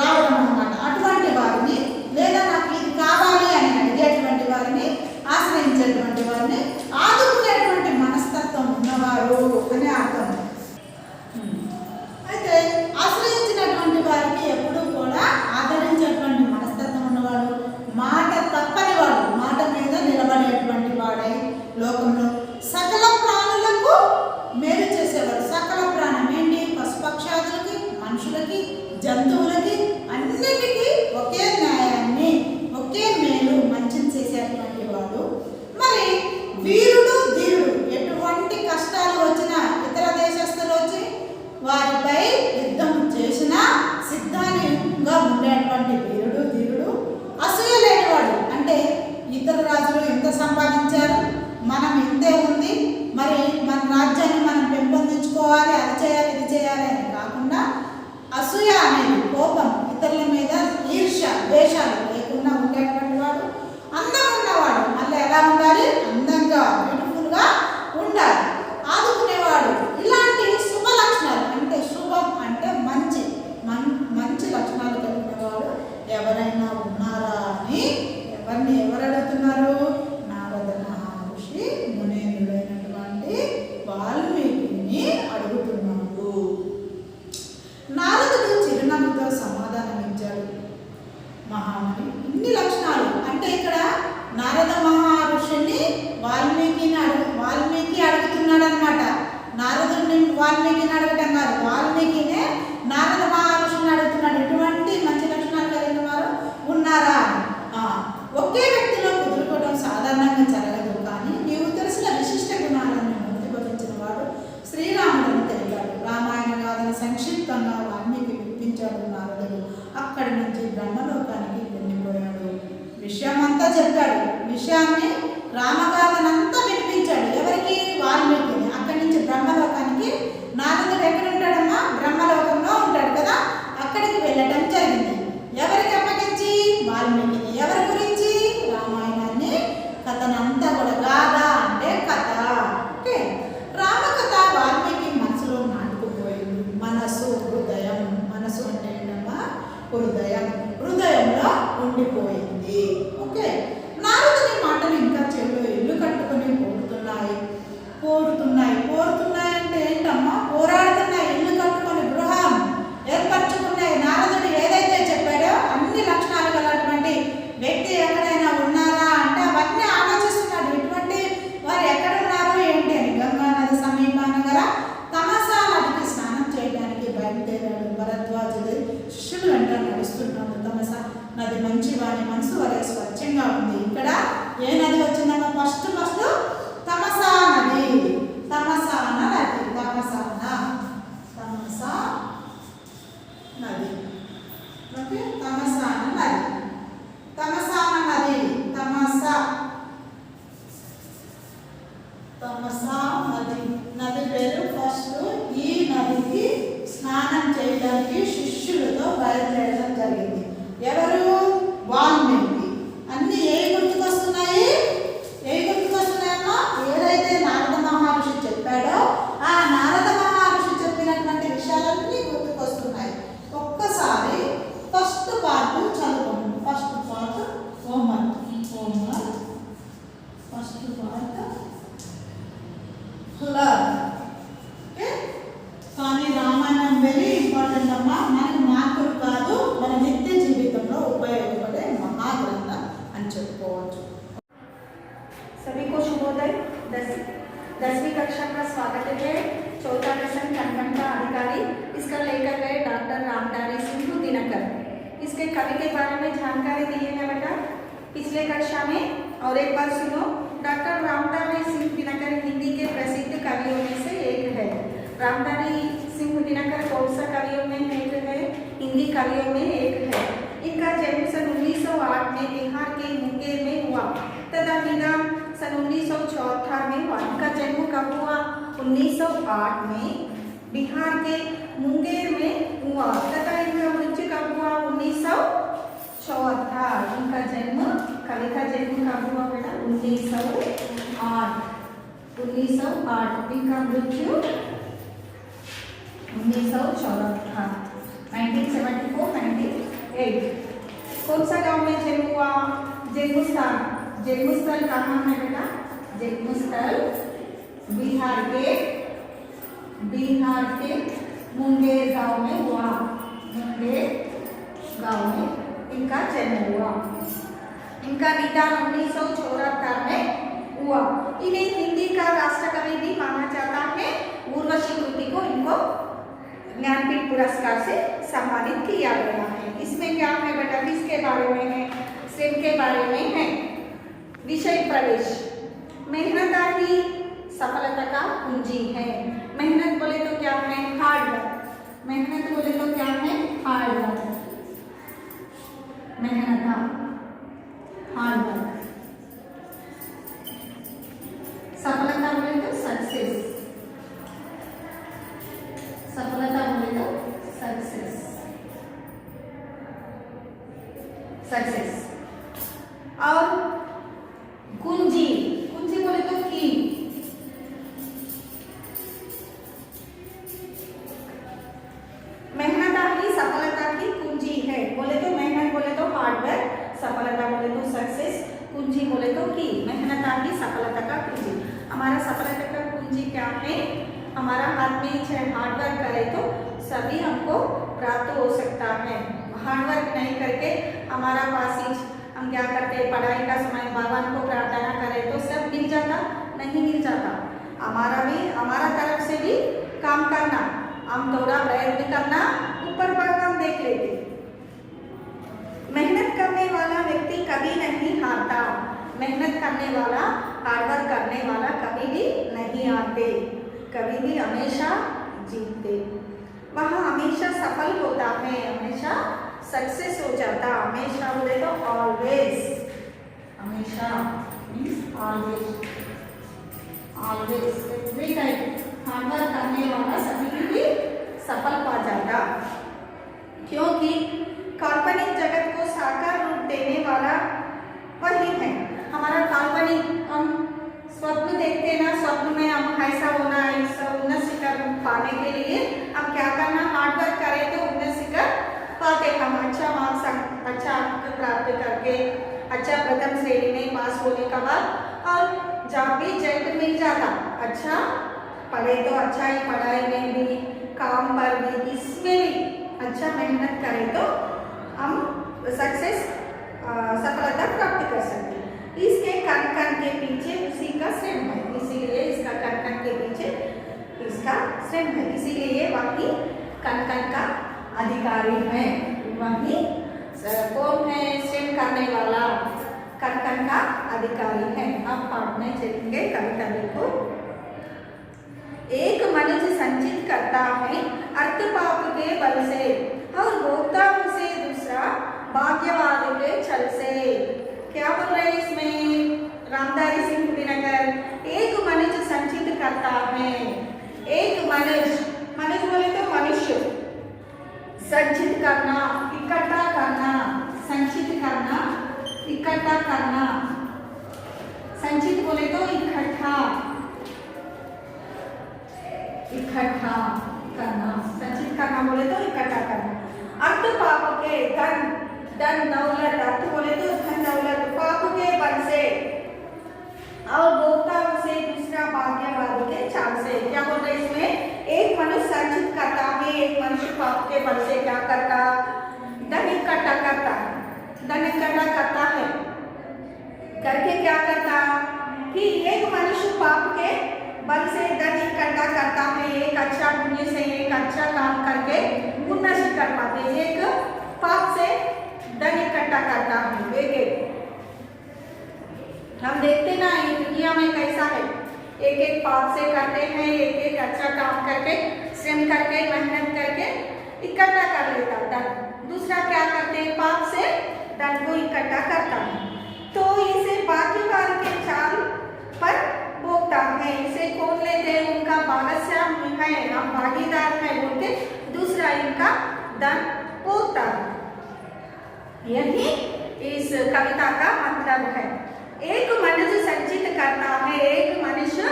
రావడం అన్నమాట. అటువంటి వారిని, లేదా నాకు ఇది కావాలి అని అడిగేటువంటి వారిని, ఆశ్రయించేటువంటి వారిని ఆదుకునేటువంటి మనస్తత్వం ఉన్నవారు అని అర్థం. అయితే ఆశ్రయించినటువంటి వారికి ఎప్పుడూ కూడా ఆదరించేటువంటి మనస్తత్వం ఉన్నవాడు, మాట తప్పని వాడు, మాట మీద నిలబడేటువంటి వాడై లోకంలో సకల ప్రాణులకు మేలు చేసేవాడు. సకల ప్రాణం ఏంటి? పశుపక్షాదులకి, మనుషులకి, జంతువులకి, అన్నిటికీ ఒకే న్యాయాన్ని, ఒకే మేలు, మంచిని చేసేటువంటి వాడు. మరి వీరుడు, ధీరుడు, ఎటువంటి కష్టాలు వచ్చినా ఇతర దేశస్తులు వచ్చి వారిపై యుద్ధం చేసిన సిద్ధాంగా ఉండేటువంటి వీరుడు, ధీరుడు, అసూయ లేనివాడు. అంటే ఇతర రాజులు ఎంత సంపాదించారు, మనం ఇంతే ఉంది, మరి మన రాజ్యాన్ని మనం పెంపొందించుకోవాలి, అది చేయాలి, ఇది చేయాలి అని కాకుండా అసూయ అనేది కోపం, ఇతరుల మీద ఈర్ష్య, ద్వేషాలు లేకుండా ఉండేటువంటి వాడు, అందం ఉన్నవాడు. మళ్ళీ ఎలా ఉండాలి? అందంగా, బ్యూటిఫుల్గా ఉండాలి, ఆదుకునేవాడు. ఇలాంటి శుభ లక్షణాలు, అంటే శుభం అంటే మంచి మంచి లక్షణాలు కలిగిన వాడు ఎవరైనా ఉన్నారా అని ఎవరు అడుగుతున్నారు? నారద మహర్షి మునేంద్రుడైనటువంటి వాల్మీకిని అడుగుతున్నాడు. నారదుడు చిరునవ్వుతో సమాధానం ఇచ్చాడు. మహాముని, ఇన్ని లక్షణాలు అంటే ఇక్కడ నారద మహర్షిని వాల్మీకి అడుగుతున్నాడు అనమాట. నారదుడిని వాల్మీకిని అడగటం కాదు, వాల్మీకినే నారద మహర్షిని అడుగుతున్నాడు. ఇటువంటి మంచి లక్షణాలు కలిగిన వారు ఉన్నారా? ఒకే వ్యక్తిలో కుదురుకోవడం సాధారణంగా జరగదు, కానీ నీవు తెలిసిన విశిష్ట గుణాలను ప్రతిపాదించిన వాడు శ్రీరాముడిని తెలిపాడు. రామాయణ గాథను సంక్షిప్తంగా వాల్మీకి వినిపించాడు నారదుడు. అక్కడి నుంచి బ్రహ్మలోకానికి వెళ్ళిపోయాడు. విషయమంతా చెప్పాడు. విషయాన్ని రామగాథనంతా వినిపించాడు. ఎవరికి? వాల్మీకిని. అక్కడి నుంచి బ్రహ్మలోకానికి, నారదుడు ఎక్కడ ఉంటాడమ్మా? బ్రహ్మలోకంలో ఉంటాడు కదా, అక్కడికి వెళ్ళటం జరిగింది. ఎవరికి అప్పగించి? వాల్మీకిని. ఎవరి గురించి? రామాయణాన్ని, కథనంతా కూడా. గాథ అంటే కథ. ఓకే, రామకథ వాల్మీకి మనసులో నాటుకుపోయింది. మనసు, హృదయం. మనసు అంటే ఏంటమ్మా? హృదయం. హృదయంలో ఉండిపోయింది. ఓకే, నారదుని మాటలు ఇంకా చెవిలో ఇల్లు కట్టుకొని పోరుతున్నాయి అంటే ఏంటమ్మా? పోరాడుతున్నాయి, ఇల్లు కట్టుకొని గృహం ఏర్పరచుకున్నాయి. నారదుడు ఏదైతే చెప్పాడో అన్ని లక్షణాలు గలటువంటి వ్యక్తి ఎక్కడైనా ఉన్నారా అంటే అవన్నీ ఆలోచిస్తున్నాడు. ఇటువంటి వారు ఎక్కడ ఉన్నారు ఏంటి అని. గంగా నది సమీపాన గల తమసా నదికి స్నానం చేయడానికి బయలుదేరాడు. భరద్వాజుడు శిష్యులు వెంట నడుస్తున్నాడు. తమసా నది మంచి వారి మనసు వరే స్వచ్ఛంగా ఉంది. ఇక్కడ ఏ నది వచ్చిందమ్మా? ఫస్ట్ తమసా నది. తమసా నది. ఓకే, తమసాన నది. నది పేరు. ఫస్ట్ ఈ నదికి స్నానం చేయడానికి శిష్యులతో బయలుదేరడం జరిగింది. ఎవరు? వాల్మీకి. అన్ని ఏ గుర్తుకొస్తున్నాయి? గుర్తుకొస్తున్నాయమ్మా? ఏదైతే నారద మహర్షి చెప్పాడో ఆ నారద మహర్షి చెప్పినటువంటి విషయాలన్నీ గుర్తుకొస్తున్నాయి. ఒక్కసారి ఫస్ట్ పార్ట్ చదువుకుందాం. इसके कवि के बारे में जानकारी दी है बेटा पिछले कक्षा में। और एक बार सुनो, डॉक्टर रामधारी सिंह दिनकर हिंदी के प्रसिद्ध कवियों में से एक है। रामधारी सिंह दिनकर कौन सा कवियों में एक है? हिंदी कवियों में एक है। इनका जन्म सन 1908 में बिहार के मुंगेर में हुआ तथा निधन सन 1974 में हुआ। इनका जन्म कब हुआ? 1908 में बिहार के मुंगेर में हुआ तथा इनका मृत्यु कब हुआ? 1974। इनका जन्म, कवि का जन्म कब हुआ बेटा? 1908। 1908। इनका मृत्यु 1974, 1974-98। कौन सा गांव में जन्म हुआ? जन्मस्थल, जन्मस्थल कहाँ है बेटा? जन्मस्थल बिहार के मुंगेर गांव में हुआ। मुंगेर गांव में इनका जन्म हुआ। इनका निधन 1974 में हुआ। इन्हें हिंदी का राष्ट्रकवि भी माना जाता है। उर्वशी कृति को इनको ज्ञानपीठ पुरस्कार से सम्मानित किया गया है। इसमें क्या है बेटा? किसके बारे में है? श्रेम के बारे में है। विषय प्रवेश, मेहनत ही सफलता का कुंजी है। मेहनत बोले तो क्या है? Hard work. मेहनत बोले तो क्या है? Hard work. मेहनत, हार्ड वर्क। सफलता बोले तो सक्सेस। सफलता बोले तो सक्सेस। सक्सेस। और कुंजी, कुंजी बोले तो की। मेहनत ही सफलता की कुंजी है। बोले तो मेहनत बोले तो हार्डवर्क, सफलता बोले तो सक्सेस, कुंजी बोले तो की। मेहनत ही सफलता का कुंजी। हमारा सफलता का कुंजी क्या है? हमारा हाथ में चाहे हार्डवर्क करे तो सभी हमको प्राप्त हो सकता है। हार्डवर्क नहीं करके हमारा पास ही हम क्या करते हैं? पढ़ाई का समय भगवान को प्रार्थना करें तो सब मिल जाता? नहीं मिल जाता। हमारा तरफ से भी काम करना, हम थोड़ा प्रयत्न करना, ऊपर भगवान देख लेते। मेहनत करने वाला व्यक्ति कभी नहीं हारता। मेहनत करने वाला, हार्डवर्क करने वाला कभी भी नहीं हारते, कभी भी हमेशा जीतते। वह हमेशा सफल होता है, हमेशा सक्सेस हो जाता। हमेशा बोले तो ऑलवेज। हमेशा means always. Always every time hard work करने वाला सभी भी सफल पा जाता। क्योंकि काल्पनिक जगत को साकार रूप देने वाला वही है। हमारा काल्पनिक, हम स्वप्न देखते हैं ना, स्वप्न में हम ऐसा होना है, उन्नत शिखर पाने के लिए हम क्या करना? हार्डवर्क करें तो उन्नत शिखर पाते। हम अच्छा मार्क्स, अच्छा अंक प्राप्त करके अच्छा प्रथम श्रेणी में पास होने के बाद और जब भी जल्द मिल जाता, अच्छा पढ़े तो अच्छा ही, पढ़ाई में भी, काम पर भी, इसमें भी अच्छा मेहनत करें तो हम सक्सेस, सफलता प्राप्त कर सकते हैं। इसके कण कण के पीछे उसी का श्रम है, इसीलिए इसका कण कण के पीछे इसका श्रम है, इसीलिए ये वही कण कण का अधिकारी है। वही कौन है? श्रम करने वाला कण कण का अधिकारी है। अब पढ़ने चलेंगे कविता को। एक मनुष्य संचित करता है अर्थ पाप के बल से और भोगता उसे दूसरा भाग्यवाद के छल से। क्या बोल रहे हैं इसमें रामधारी सिंह दिनकर? एक मनुष्य संचित करता है। एक मनुष्य, मनुष्य बोले तो मनुष्य, संचित करना, इकट्ठा करना, संचित करना, इकट्ठा करना। संचित बोले तो इकट्ठा, इकट्ठा करना। संचित करना बोले तो इकट्ठा करना। अर्थ पाप के, धन दौलत, अर्थ बोले तो धन दौलत, पाप के बल से और भोगता उसे दूसरा भाग्यवाद के चाल से। क्या बोल रहे इसमें? एक मनुष्य संचित करता है, एक मनुष्य पाप के बल से क्या करता? धन इकट्ठा करता, धन इकट्ठा करता है। करके क्या करता? कि एक मनुष्य पाप के बल से धन इकट्ठा करता है, एक अच्छा पुण्य से एक अच्छा काम करके उन्नति कर पाते। एक पाप से हम देखते ना ये दुनिया में कैसा है, एक एक पाप से करते हैं, एक एक अच्छा काम करके, श्रम करके, मेहनत करके इकट्ठा कर लेता धन। दूसरा क्या करते हैं, पाप से धन को इकट्ठा करता है, तो इसे भाग्यवान के चाल पर भोगता है। इसे कौन लेते हैं, उनका भागस्याम है, हम भागीदार है बोल के दूसरा इनका धन भोगता है। यही इस कविता का मतलब है। एक मनुष्य संचित करता है, एक मनुष्य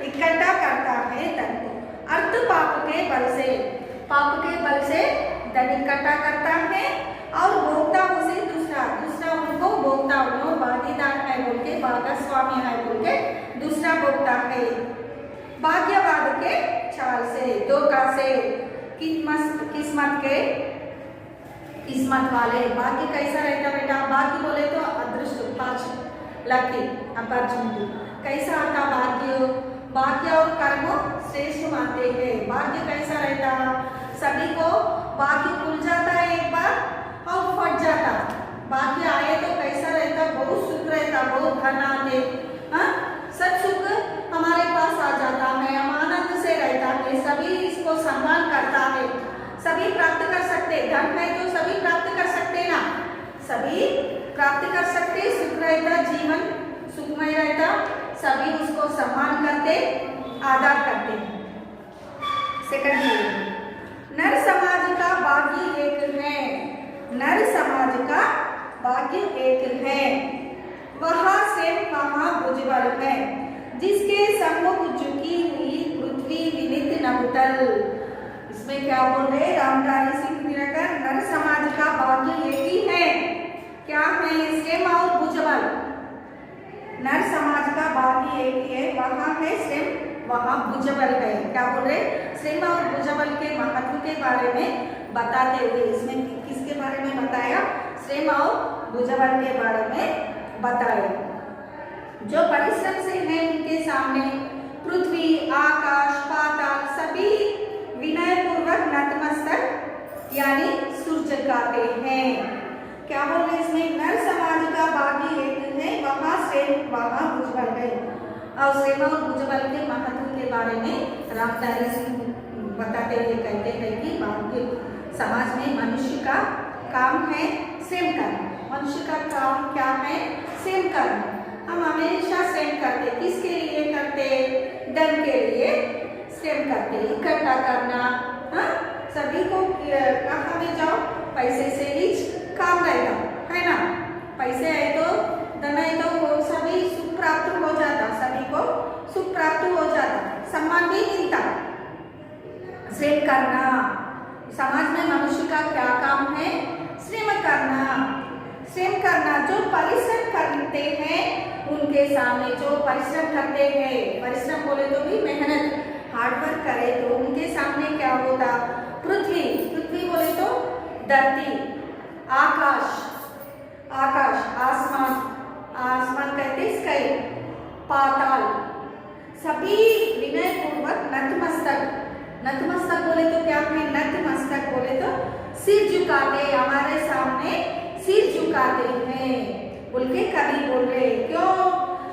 इकट्ठा करता है धन को। अर्थ पाप के बल से, पाप के बल से धन इकट्ठा करता है और भोगता उसे दूसरा, दूसरा उनको भोगता, उन्होंने भागीदार है बोल के, भागस्वामी है बोल के दूसरा भोगता है। भाग्यवाद के चाल से, धोखा से, किस्मत वाले। भाग्य कैसा रहता बेटा, भाग्य बोले तो अदृष्ट, लकी, अपॉर्चुनिटी। कैसा आता भाग्य, भाग्य और कर्म श्रेष्ठ मानते हैं। भाग्य कैसा रहता, सभी को भाग्य खुल जाता है एक बार और फट जाता। भाग्य आए तो कैसा रहता, बहुत सुख रहता, बहुत धन आते, सब सुख हमारे पास आ जाता है, हम आनंद से रहता है, सभी इसको सम्मान करता है, सभी प्राप्त कर सकते। धन है तो सभी प्राप्त कर सकते ना, सभी प्राप्त कर सकते, सुख रहता, जीवन सुखमय रहता, सभी उसको सम्मान करते, आदर करते। सेकंड, नर समाज का भाग्य एक है, नर समाज का भाग्य एक है, वहाँ से वहाँ भुजबल है, जिसके सम्मुख झुकी हुई पृथ्वी विनित नभुतल। इसमें क्या बोल रहे रामधारी सिंह दिनकर, नर समाज का भाग्य एक ही है, क्या है, श्रम और भुजबल। नर समाज का भाग्य एक ही है, वहाँ है श्रम, वहाँ भुजबल है। क्या बोल रहे, श्रम और भुजबल के महत्व के बारे में बताते हुए, इसमें किसके बारे में बताया, श्रम और भुजबल के बारे में बताया। जो परिश्रम से है उनके सामने पृथ्वी, आकाश, पाताल सभी विनय पूर्वक नतमस्तक यानी सूर्य गाते हैं। क्या बोल रहे इसमें, नर समाज का भाग्य एक है, वहाँ श्रेम वहाँ भुजबल है। और श्रेम और भुजबल के महत्व के बारे में रामधारी सिंह बताते हुए कहते हैं कि भाग्य समाज में मनुष्य का काम है श्रम करना। मनुष्य का काम क्या है, श्रम करना। हम हमेशा श्रम करते, किसके लिए करते, धन के लिए श्रम करते, इकट्ठा करना। सभी को कहाँ में जाओ, पैसे से ही काम रहेगा, है ना। पैसे है तो, धन है तो सभी सुख प्राप्त हो जाता, सभी को सुख प्राप्त हो जाता, सम्मान भी मिलता। श्रम करना, समाज में मनुष्य का क्या काम है, श्रम करना। श्रम करना, जो परिश्रम करते हैं उनके सामने, जो परिश्रम करते हैं, परिश्रम बोले तो भी मेहनत, हार्डवर्क करे तो उनके सामने क्या होता, पृथ्वी, पृथ्वी बोले तो धरती, आकाश, आकाश आसमान, आसमान कहते स्काई, पाताल सभी विनय पूर्वक नतमस्तक। नतमस्तक बोले तो क्या है, नतमस्तक बोले तो सिर झुकाते, हमारे सामने सिर झुकाते हैं बोल के कवि बोल रहे। क्यों,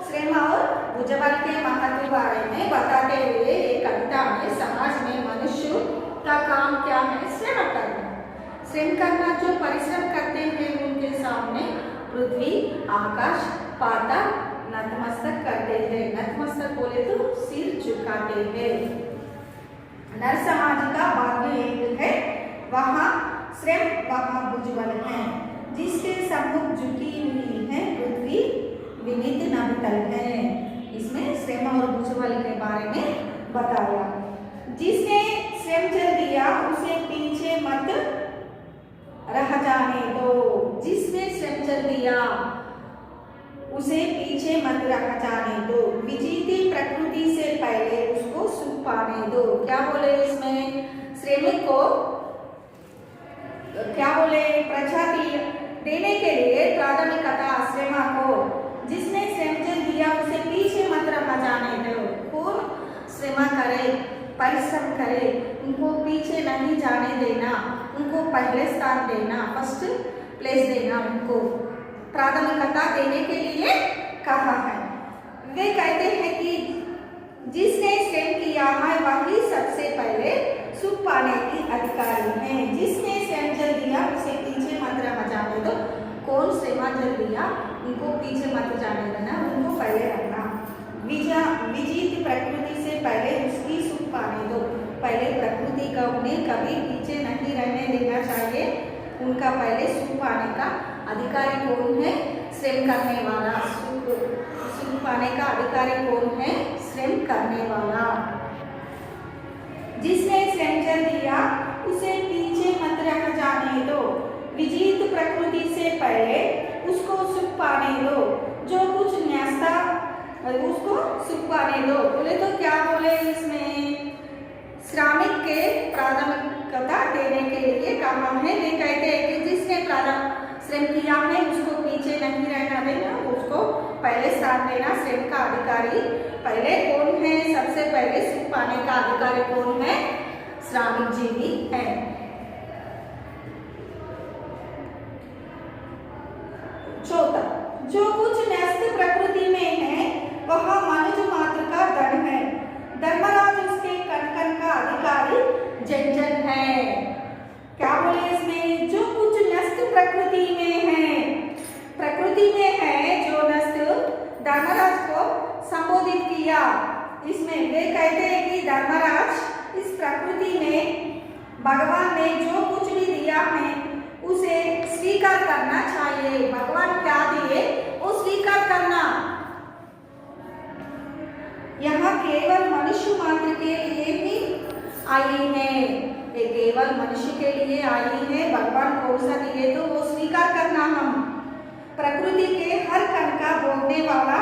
श्रम और भुजबल के महत्व बारे में बताते हुए एक कविता में समाज में मनुष्य का काम क्या है, श्रम करना। श्रम करना, जो परिश्रम करते हैं उनके सामने पृथ्वी, आकाश, पाताल नतमस्तक करते हैं। नतमस्तक बोले तो सिर झुकाते हैं। नर समाज का भाग्य एक है, वहाँ श्रम वहाँ भुजबल है, जिसके सम्मुख झुकी हुई है पृथ्वी विनित नभुतल है। इसमें श्रम और भुजबल के बारे में बताया। जिसने श्रम चल दिया उसे पीछे मत रह जाने दो, जिसने श्रम चल दिया उसे पीछे मत रह जाने दो, विजीती प्रकृति से पहले उसको सुख पाने दो। क्या बोले इसमें, श्रमिक को क्या बोले, प्रजाति देने के लिए प्राथमिकता श्रम को, जिसने श्रम चल दिया उसे पीछे मत रह जाने दो। खूब श्रम करे, परिश्रम करे, उनको पीछे नहीं जाने देना, उनको पहले स्थान देना, फर्स्ट प्लेस देना, उनको प्राथमिकता देने के लिए कहा है। वे कहते हैं कि जिसने श्रम किया है वही सबसे पहले सुख पाने की अधिकारी है। जिसने श्रम जल दिया उसे पीछे मत रह जाने दो। कौन श्रमांजल दिया उनको पीछे मत जाने देना, उनको पहले रखना। विजित प्रकृति से पहले उसकी सुख पाने दो। पहले प्रकृति का उन्हें कभी पीछे नहीं रहने देना चाहिए। उनका पहले सुख पाने का अधिकारी कौन है? श्रम करने वाला। सुख पाने का अधिकारी कौन है? श्रम करने वाला। जिसने श्रम जल दिया उसे पीछे मत रह जाने दो। विजित प्रकृति से पहले उसको सुख पाने दो। जो कुछ न्यस्ता उसको सुख पाने दो। बोले तो क्या बोले इसमें? श्रमिक के प्राथमिकता देने के लिए कहा है। वे कहते हैं कि जिसने श्रम किया है उसको पीछे नहीं रहना देना, उसको पहले स्थान देना। श्रम का अधिकारी पहले कौन है? सबसे पहले सुख पाने का अधिकारी कौन है? श्रमिक जीवी है। चौथा, जो कुछ न्यस्त प्रकृति में है वह मनुष्य मात्र का धन है। धर्मराज उसके कण कण का अधिकारी जन जन है। क्या बोले इसमें? जो कुछ न्यस्त प्रकृति में है, प्रकृति में है जो नस्त, धर्मराज को संबोधित किया। इसमें वे कहते हैं कि धर्मराज इस प्रकृति में भगवान ने जो कुछ भी दिया है उसे स्वीकार करना चाहिए। भगवान क्या दिए वो स्वीकार करना। यहाँ केवल मनुष्य मात्र के लिए ही आई है, ये केवल मनुष्य के लिए आई है। भगवान कौन सा दिए तो वो स्वीकार करना। हम प्रकृति के हर कण का भोगने वाला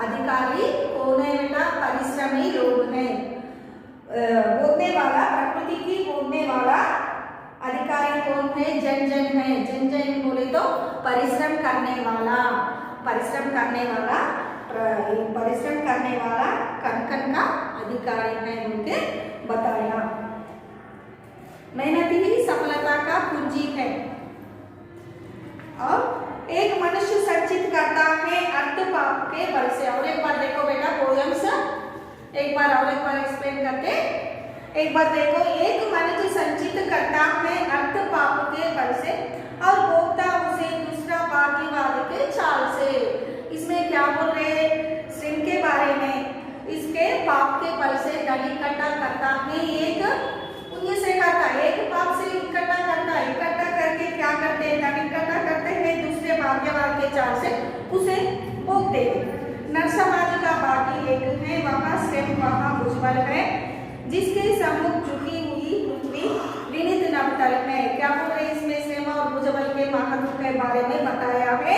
अधिकारी कौन है बेटा? परिश्रमी लोग हैं। भोगने वाला, प्रकृति की भोगने वाला अधिकारी कौन है? जन जन है। जन जन बोले तो परिश्रम करने वाला, परिश्रम करने वाला, परिश्रम करने वाला कण कण का अधिकारी है उनके बताया। मेहनत ही सफलता का कुंजी है। और एक मनुष्य संचित करता है अर्थ पाप के बल से। और एक बार देखो बेटा पोएम्स, एक बार और एक बार एक्सप्लेन करके एक बार देखो। एक मनुष्य संचित करता है अर्थ पाप के बल से और भोगता उसे दूसरा भाग्यवाद के चाल से। इसमें क्या बोल रहे हैं? श्रम के बारे में। इसके पाप के बल से धन इकट्ठा करता है, एक पुण्य से करता है, एक पाप से इकट्ठा करता है। इकट्ठा करके क्या करते हैं? धन इकट्ठा करते हैं, दूसरे भाग्यवाद के चाल से उसे भोगते हैं। नर समाज का भाग्य एक है, वहाँ श्रम वहाँ भुजबल है। जिसके सम्मुख झुकी हुई पृथ्वी विनीत नवतल है। क्या बोल रहे हैं इसमें? श्रम और भुजबल के महत्व के बारे में बताया है।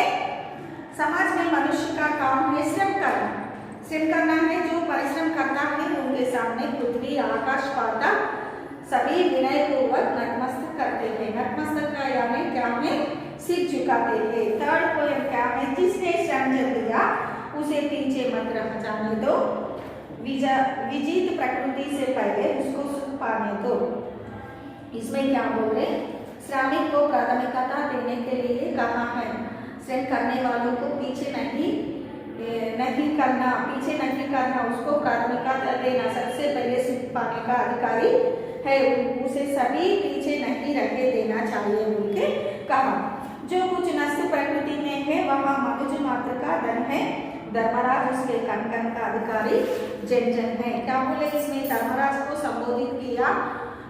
समाज में मनुष्य का काम है श्रम करना। श्रम करना है। जो परिश्रम करता है उनके सामने पृथ्वी, आकाश, पाताल सभी विनय पूर्वक नतमस्तक करते हैं। नतमस्तक का यानी क्या है? सिर झुकाते हैं। थर्ड पोएम क्या है? जिसने श्रम जल दिया उसे पीछे मत रह जाने दो। विजित प्रकृति से पहले उसको सुख पाने दो। इसमें क्या बोल रहे? श्रमिक को प्राथमिकता देने के लिए कहा है। श्रम करने वालों को पीछे नहीं करना, पीछे नहीं करना, उसको प्राथमिकता देना। सबसे पहले सुख पाने का अधिकारी है, उसे सभी पीछे नहीं रखे देना चाहिए उनके कहा। जो कुछ नष्ट प्रकृति में है वहाँ मनुष्य मात्र का धन है। धर्मराज उसके कण कण का अधिकारी जन जन है। क्या बोले इसमें? धर्मराज को संबोधित किया।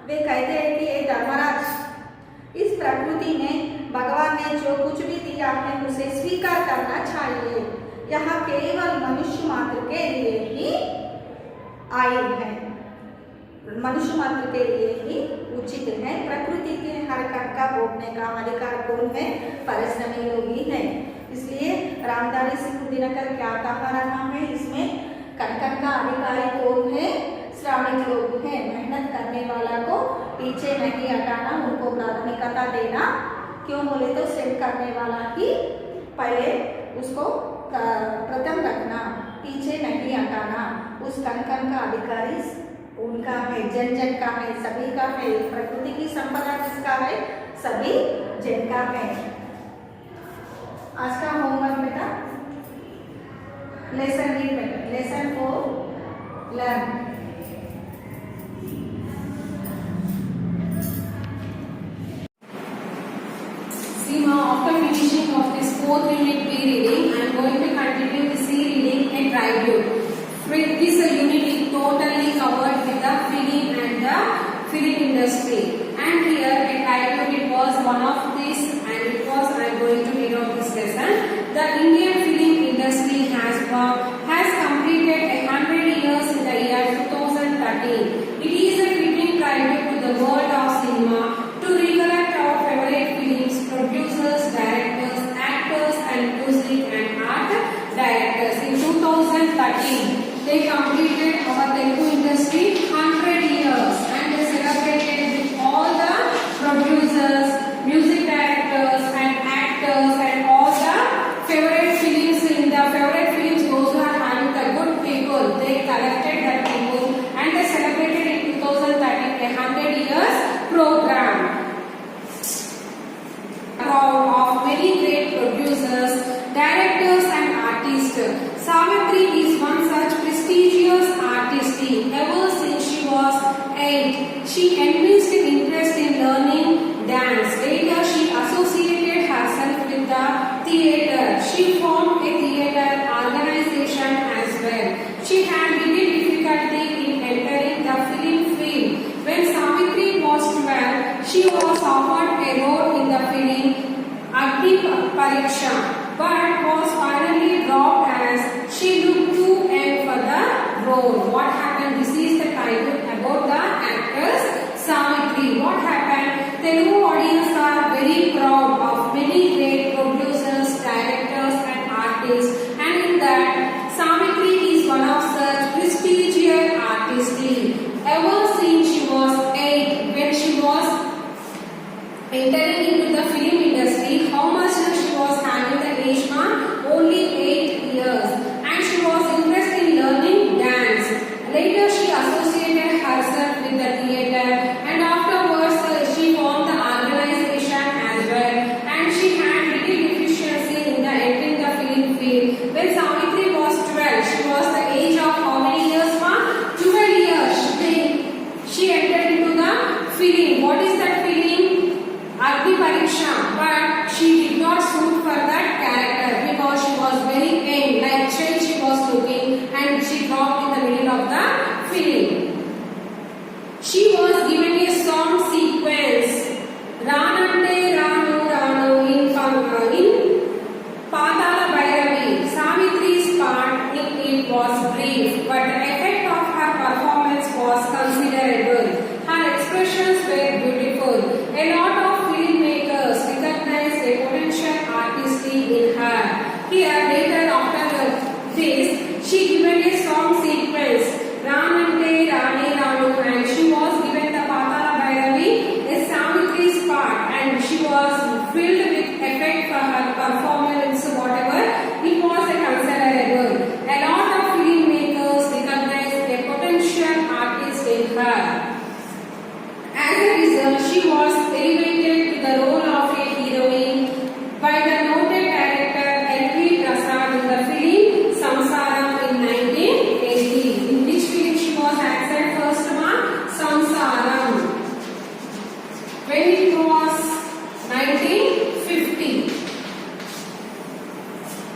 वे कहते हैं कि ये धर्मराज, इस प्रकृति में भगवान ने जो कुछ भी दिया है उसे स्वीकार करना चाहिए। यहाँ केवल मनुष्य मात्र के लिए ही आई है, मनुष्य मात्र के लिए ही उचित है। प्रकृति के हर कण का भोगने का अधिकार कौन है? परिश्रमी लोग ही है। इसलिए रामधारी सिंह दिनकर क्या कहा रहा है इसमें? कण कण का अधिकारी कौन है? श्रमिक लोग हैं। मेहनत करने वाला को पीछे नहीं हटाना, उनको प्राथमिकता देना। क्यों बोले तो श्रम करने वाला ही पहले उसको प्रथम रखना, पीछे नहीं हटाना। उस कण कण का अधिकारी उनका है, जन जन का है, सभी का है। प्रकृति की संपदा किसका है? सभी जन का है। आज का होमवर्क बेटा लेसन रीड बेटा। lesson 4 learn. Seema, after finishing of this 4th unit B reading, I am going to continue the C reading and tribute. This unit is totally covered with the film and the film industry. And here a tribute, it was one of these, and it was I am going to read out this lesson. The Indian film industry has completed 100 years in the year 2013. It is a fitting tribute to the world of cinema to recollect our favorite films, producers, directors, actors and music and art directors. In 2013, they completed our Telugu industry 100 years and they celebrated with all the producers, music directors and actors and all the favorite films. In the favorite films, those who are having the good people, they collected the people and they celebrated in 2013 a 100 years program of many great producers, directors and artists. Savitri is one such prestigious artist. Ever since she was 8, she enlisted interest in learning dance. Later, she associated herself with the theatre. She formed a theatre organization as well. She had little difficulty in entering the film field. When Savitri was 12, she was offered a role in the film Agni Pariksha, but was finally dropped as she looked too young for the role. What happened? This is the title about the actress Savitri. What happened? Telugu audience are very proud of many great producers, directors and artists, and in that Savitri is one of such prestigious artists. Ever since she was 8, when she was entering into the film industry, how much she was having the age mark? Only 8 years, and she was interested in learning dance. Later she associated herself with the theatre and afterwards she formed the organization as well, and she had little deficiency in the entering the film field. When Savitri was 12, she was the age of how many years mark? 12 years. She entered into the film. What is that film? Agni Pariksha, but she did not suit for that character because she was very young, like child she was looking, and she dropped in the middle of the film. She was given a song sequence, Ranante Ranu Ranu in Patala Bhairavi. Savitri's part in it was brief, but the effect of her performance was considerable. Her expressions were beautiful. A lot of filmmakers recognized a potential artist in her. Here, later after this, she given a song sequence, Ranante Rani Ranu, and she was given the Patala Bhairavi as Savitri's part, and she was filled with effect for her performance, whatever, it was a considerable. A lot of filmmakers recognized a potential artist in her. As a result, she was elevated to the role of a heroine by the noted director L.V. Prasad in the film Samsaram in 1980. In which film she was acted first? Samsaram. When it was 1950.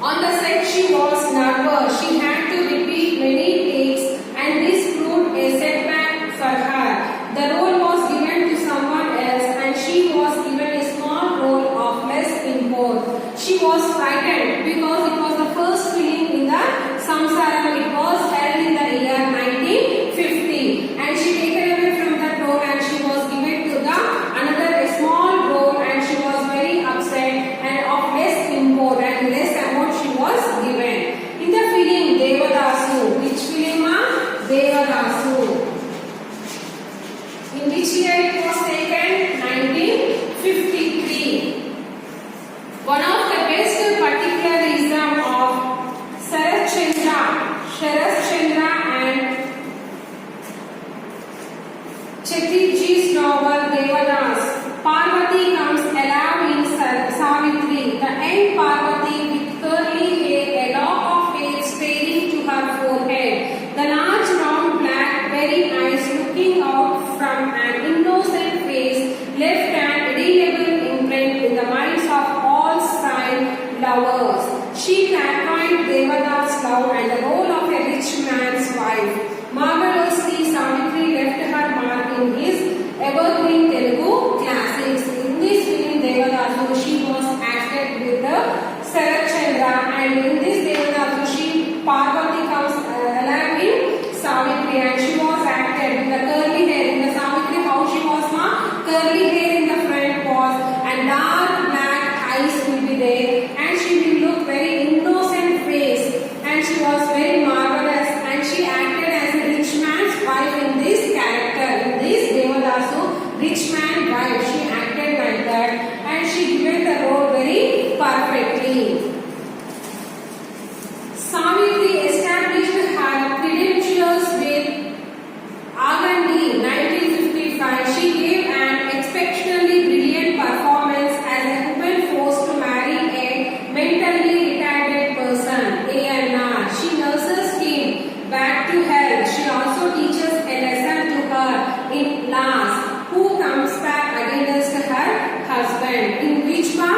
On the set she was nervous. She had to repeat many takes and this proved a setback for her. The role was given to someone else and she was given a small role of less import. She was frightened because it was the first film in the Samsaram. It was held in the year 1950 and she taken away from that role and she was given to the another small role and she was very upset and of less import and less amount she was given. In the film Devadasu, which film? Devadasu. In which year it was taken? 1953. One of the best particularism lovers. She coined Devada's love and the role of a rich man's wife. Marvelously, Savitri left her mark in his evergreen Telugu classics. In this film, Devadasu, she was acted with the Sarat Chandra, and in this Devadasu, Parvati comes alive in Savitri, and she was acted with the curly hair. In the Savitri, how she was curly hair in the front was, and dark black eyes will be there, and she will look very innocent face, and she was very marvelous, and she acted as a rich man's wife in this character. In this Devadasu, rich man wife, she acted like that, and she given the role very perfectly. Savitri established her credentials with Agandi 1955. She gave an exceptionally brilliant performance as a woman forced to marry a mentally retarded person, ANR. She nurses him back to health. She also teaches a lesson to her in laws, who comes back against her husband. In Vijma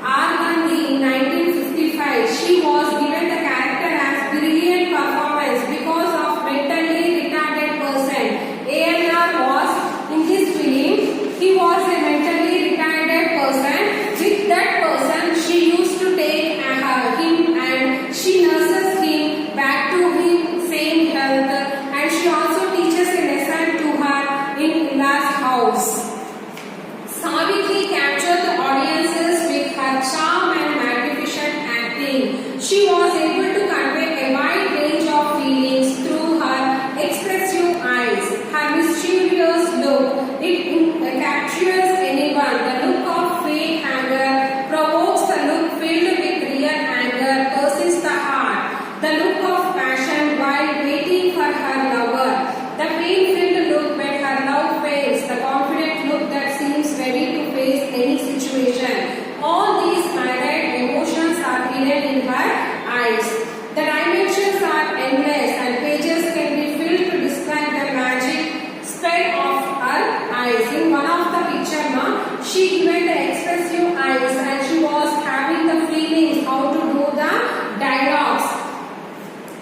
Agandi in 1955, she was given the character as brilliant performance because of mentally retarded person. ANR was in this film, he was a mentally retarded person. With that person, she used to take him and she nurses him back to him same health, and she also teaches a lesson to her in Ila's house. Savitri captured the audiences with her charm and magnificent acting. She was able to convey a wide range of feelings through her expressive eyes. Her mischievous look, it captures anyone. The look of fake anger provokes the look filled with real anger, persists the heart. The look of passion while waiting for her lover. The pain-filled look when her love fails. The confident look that seems ready to face any situation. All these myriad emotions are hidden in her eyes. The dimensions are endless and pages can be filled to describe the magic spell of her eyes. In one of the picture, she given the expressive eyes and she was having the feelings how to do the dialogues.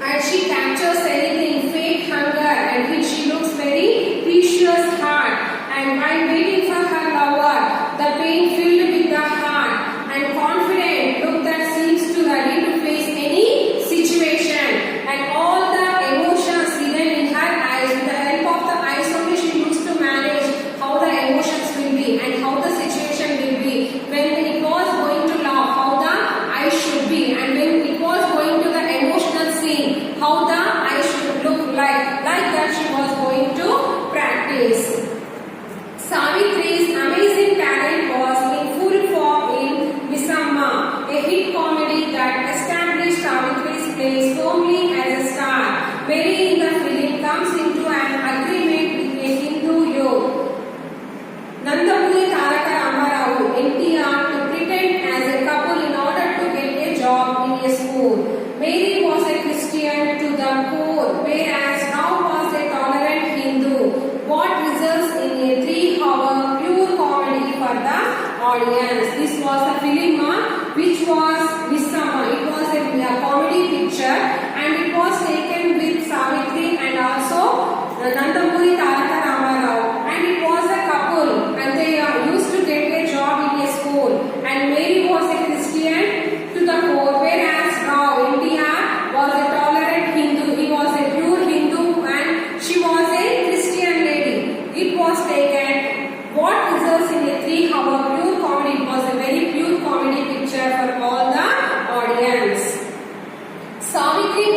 And she captures anything, fake hunger, and she looks very precious heart. And while waiting for her lover, the pain filled with the heart and confident look that seems to ready to face any situation. And all the emotions hidden in her eyes. With the help of the eyes only, she used to manage how the emotions will be and how the situation will be. When it was going to laugh, how the eyes should be, and when it was going to the emotional scene, how the eyes should look like. Like that she was going to practice. Savitri's amazing talent was in full form in Misamma, a hit comedy that established Savitri's place firmly as a star. Mary in the film comes into an agreement with a Hindu yoke, Nandamuri Taraka Ramarao, NTR, to pretend as a couple in order to get a job in a school. Mary was a Christian to the core, whereas Rao was a tolerant Hindu. What results in a 3-hour pure comedy for the audience. This was the film which was Misamma. It was a comedy picture and it was taken with Savitri and also Nandamuri Taraka Ramarao, and it was a couple and they used to get a job in a school, and Mary was a Christian to the core, whereas Rao NTR was a tolerant Hindu. He was a pure Hindu and she was a Christian lady. It was taken. What results in a 3-hour pure comedy? It was a very pure comedy picture for all the audience. Savitri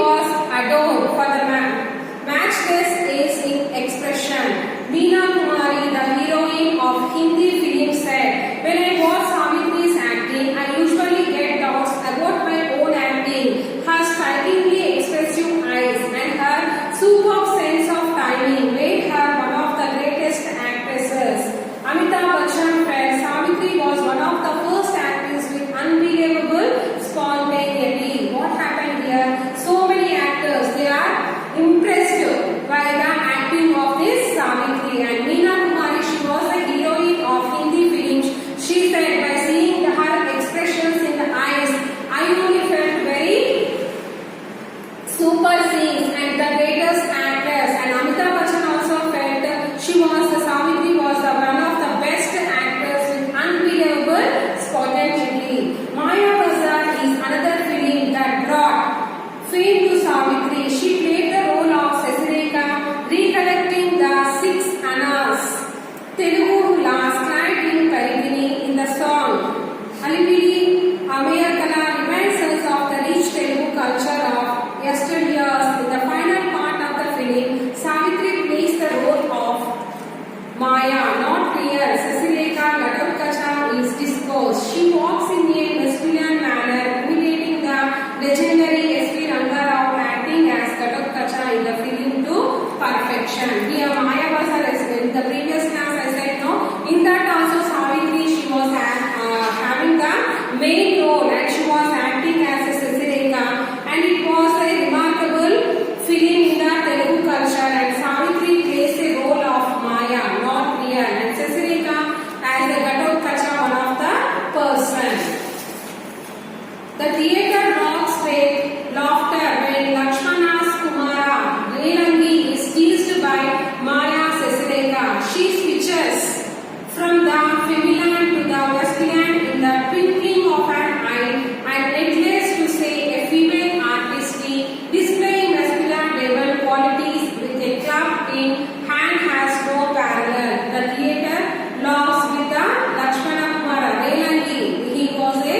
main role and she was acting as a Sasireka, and it was a remarkable film in the Telugu culture, and Savitri plays a role of Maya, not Priya, and Sasireka as a Gatotkacha, one of the persons. The theatre knocks with laughter when Lakshmana's Kumara Relangi is teased by Maya Sasireka. She switches from the feminine to the masculine in the twinkling of an eye, and needless to say, a female artist displaying masculine level qualities with a club in hand has no parallel. The theatre laughs with the Lakshmana Kumara Relangi. He was a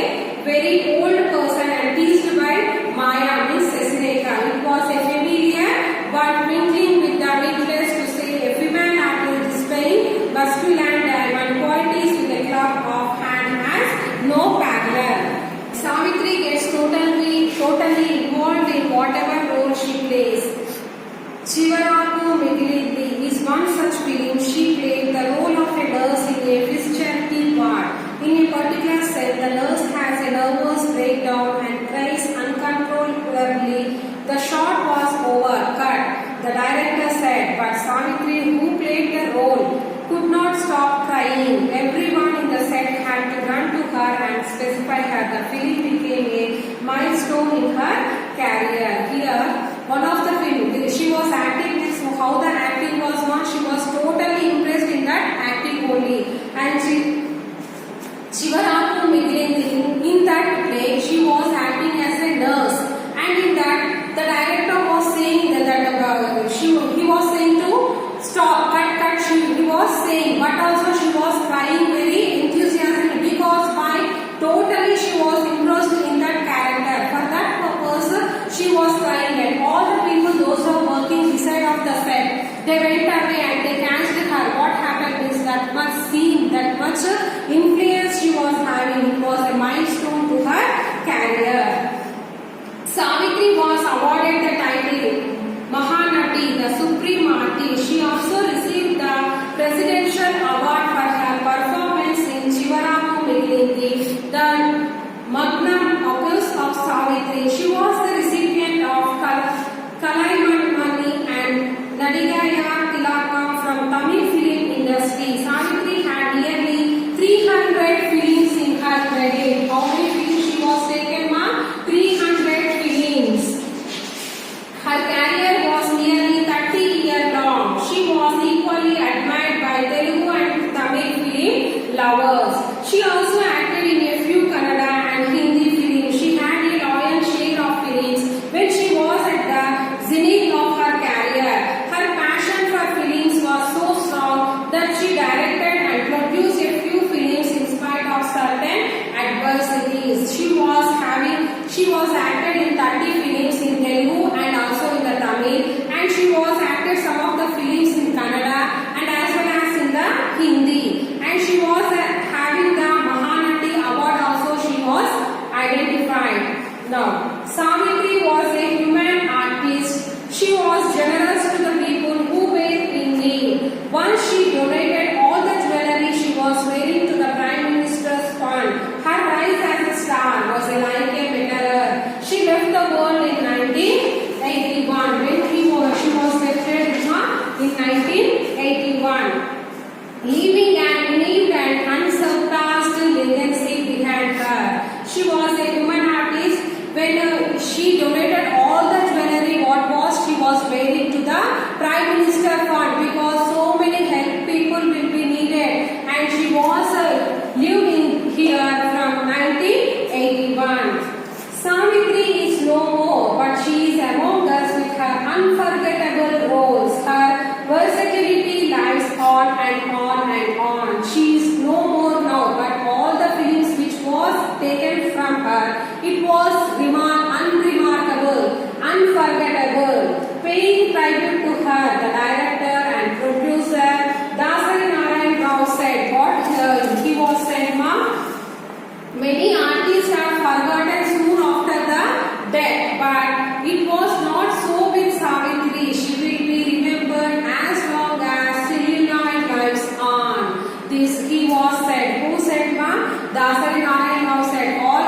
very old person and teased by Maya, Miss Sasireka. It was a familiar but mingling with the needless to say, a female artist displaying masculine diamond qualities with a club of hand has no parallel. Savitri gets totally involved in whatever role she plays. Chivaraku Migilindi is one such film. She played the role of a nurse in a physiotherapy ward. In a particular cell, the nurse has a nervous breakdown and cries uncontrollably. The shot was over, cut. The director said, but Savitri, who played the role, could not stop crying. Everyone in the set had to run to her and specify her. The film became a milestone in her career. Here, one of the film, she was acting, so how the acting was not, she was totally impressed in that acting only. And Chivaraku Migilindi, in that play, she was acting as a nurse. And in that, the director was saying that he was saying to stop, cut. He was saying, but also she was crying very enthusiastically because totally she was engrossed in that character. For that purpose, she was crying, and all the people, those who were working beside of the set, they went away and they catched her. What happened is that much scene, that much influence she was having. It was a milestone to her career. Savitri was awarded the title Mahanati, the Supreme Artist. She also received the Presidential Award for her performance in Chivaraku Migilindi, the magnum opus of Savitri. She was the recipient of Kalaimanmani and Nadigaya Tilaka from Tamil film industry. Savitri had nearly 300 films in her credit. How many films she was taken, ma'am? 300 films. Her career was nearly 30 years long. She was equally admired by Telugu and Tamil film lovers. She also acted in a few Kannada and Hindi films. She had a loyal share of films when she was at the zenith of her career. Her passion for films was so strong that she directed and produced a few films in spite of certain adversities. She was acted in 30 films in Telugu and also in the Tamil, and she was acted some of the films in Kannada and as well as in the Hindi, and she was having the Mahanati award also. She was identified. Now, Savitri was a human artist. She was generous to the people who were in need. Once she donated all the jewelry she was wearing to the Prime Minister's fund. Her rise as a star was like a mirror. She left the world in 1981 when she was lifted in 1981, leaving an unique and unsurpassed legacy behind her. She was a human artist. When she donated all the jewelry she was wearing to the Prime Minister fund, because so many help people will be needed, and she was living here from 1981. Savitri is no more, but she is among us with her unforgettable roles. Her versatility lies on and on and on. She is no more now, but all the films which was taken from her, it was unremarkable, unforgettable. Paying tribute to her, the director and producer Dasari Narayan Rao said, what he was said, ma'am? Many artists are forgotten soon after the death, but it was not so with Savitri. She will be remembered as long as celluloid lives on. This he was said. Who said, ma'am? Dasari Narayan Rao said, all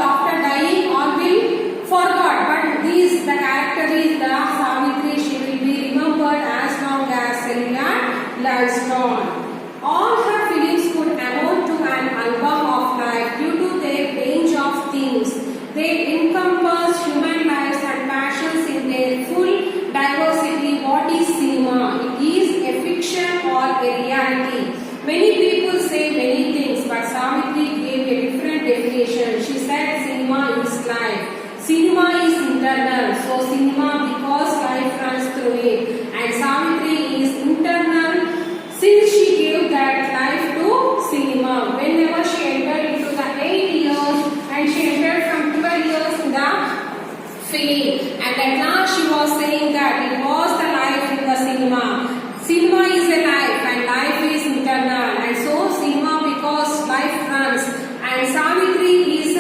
life due to their range of themes. They encompass human lives and passions in their full diversity. What is cinema? It is a fiction or a reality. Many people say many things, but Savitri gave a different definition. She said cinema is life. Cinema is internal, so cinema because life runs through it. And Savitri is internal since she gave that life to cinema. Whenever she entered into the 8 years and she entered from 12 years in the film. And at last she was saying that it was the life in the cinema. Cinema is a life and life is internal. And so cinema because life runs. And Savitri is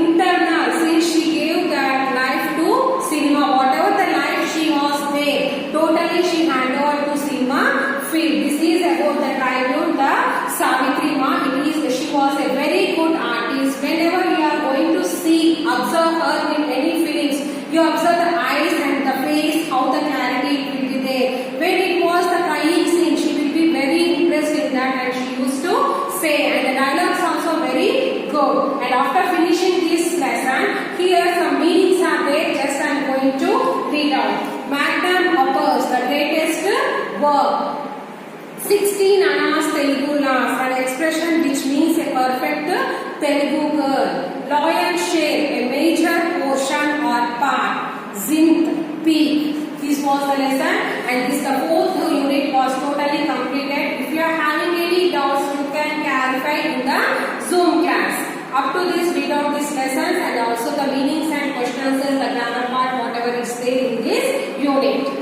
internal since she gave that life to cinema. Whatever the life she was there, totally she handed over to cinema field. This is about the tribute, the Savitri Ma. She was a very good artist. Whenever you are going to see, observe her in any films, you observe the eyes and the face, how the clarity will be there. When it was the crying scene, she will be very impressed in that and she used to say, and the dialogues also very good. And after finishing this lesson, here some meanings are there, just I am going to read out. Magnum opus, the greatest work. 16 Anna's Telugu laws, an expression which means a perfect Telugu girl. Lion's share, a major portion or part. Zinth, peak. This was the lesson and this the 4th unit was totally completed. If you are having any doubts, you can clarify in the Zoom class. Up to this, read out these lessons and also the meanings and questions, the grammar part, whatever is there in this unit.